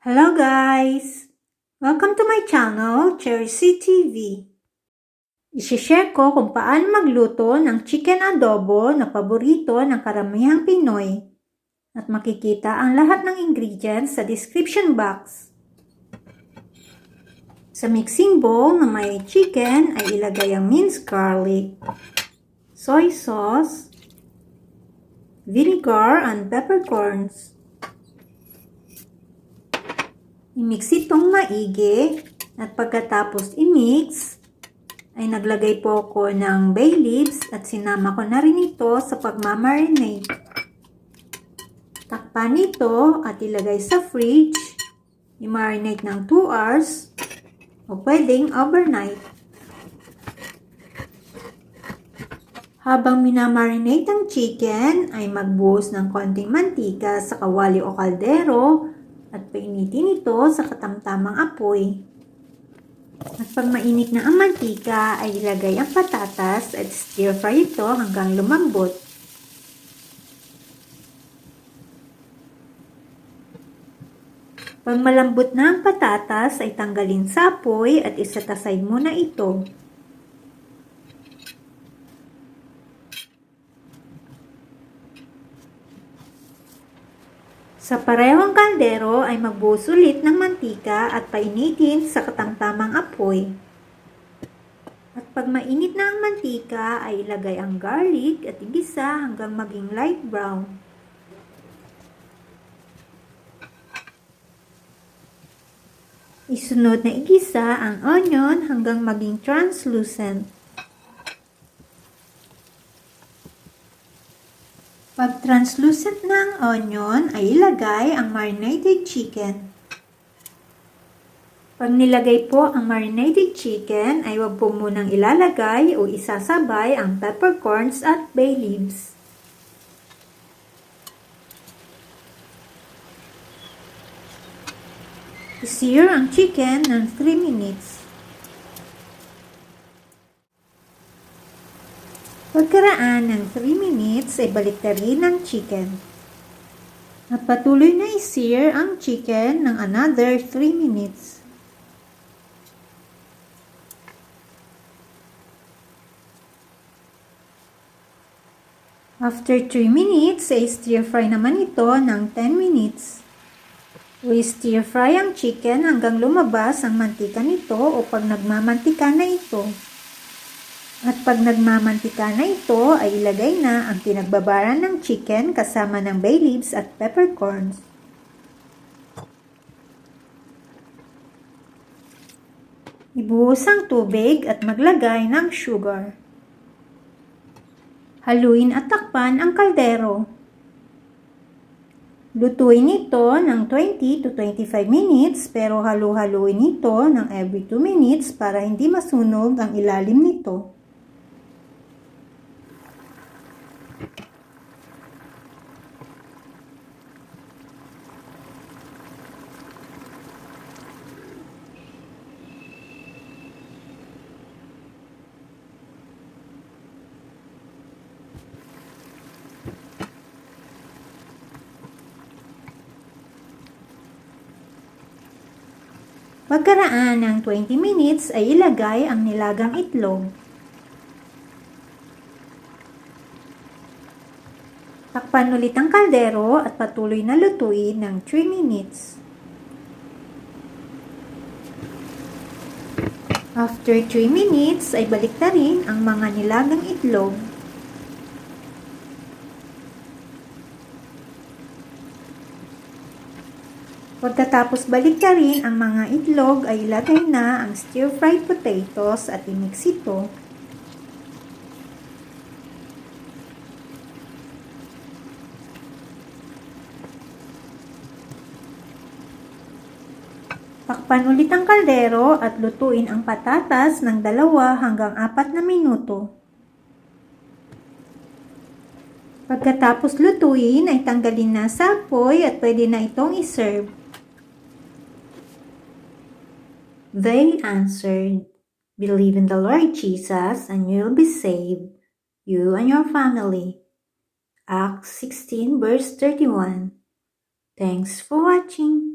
Hello guys! Welcome to my channel, Cherry TV. Isishare ko kung paano magluto ng chicken adobo na paborito ng karamihang Pinoy. At makikita ang lahat ng ingredients sa description box. Sa mixing bowl na may chicken ay ilagay ang minced garlic, soy sauce, vinegar and peppercorns. I-mix itong maigi at pagkatapos i-mix ay naglagay po ako ng bay leaves at sinama ko na rin ito sa pagmamarinate. Takpan ito at ilagay sa fridge. I-marinate ng 2 hours o pwedeng overnight. Habang minamarinate ang chicken ay magbuhos ng konting mantika sa kawali o kaldero at painitin ito sa katamtamang apoy. At pag mainit na ang mantika ay ilagay ang patatas at stir fry ito hanggang lumambot. Pag malambot na ang patatas ay tanggalin sa apoy at iset aside muna ito. Sa parehong kaldero ay magbuhos ulit ng mantika at painitin sa katamtamang apoy. At pag mainit na ang mantika ay ilagay ang garlic at igisa hanggang maging light brown. Isunod na igisa ang onion hanggang maging translucent. Pag translucent na ang onion, ay ilagay ang marinated chicken. Pag nilagay po ang marinated chicken, ay huwag po munang ilalagay o isasabay ang peppercorns at bay leaves. I-sear ang chicken ng 3 minutes. Pagkaraan ng 3 minutes ay baliktarin ang chicken. At patuloy na i-sear ang chicken ng another 3 minutes. After 3 minutes ay stir fry naman ito ng 10 minutes. I-stir fry ang chicken hanggang lumabas ang mantika nito o pag nagmamantika na ito. At pag nagmamantika na ito, ay ilagay na ang pinagbabaran ng chicken kasama ng bay leaves at peppercorns. Ibuhos ang tubig at maglagay ng sugar. Haluin at takpan ang kaldero. Lutuin ito ng 20 to 25 minutes pero halu-haluin ito ng every 2 minutes para hindi masunog ang ilalim nito. Pagkaraan ng 20 minutes ay ilagay ang nilagang itlog. Takpan ulit ang kaldero at patuloy na lutuin ng 3 minutes. After 3 minutes ay baliktarin ang mga nilagang itlog. Pagkatapos baliktarin ang mga itlog ay ilagay na ang stir-fried potatoes at i-mix ito. Takpan ulit ang kaldero at lutuin ang patatas ng 2 hanggang 4 na minuto. Pagkatapos lutuin ay tanggalin na sa apoy at pwede na itong iserve. They answered, "Believe in the Lord Jesus and you will be saved, you and your family." Acts 16 verse 31. Thanks for watching.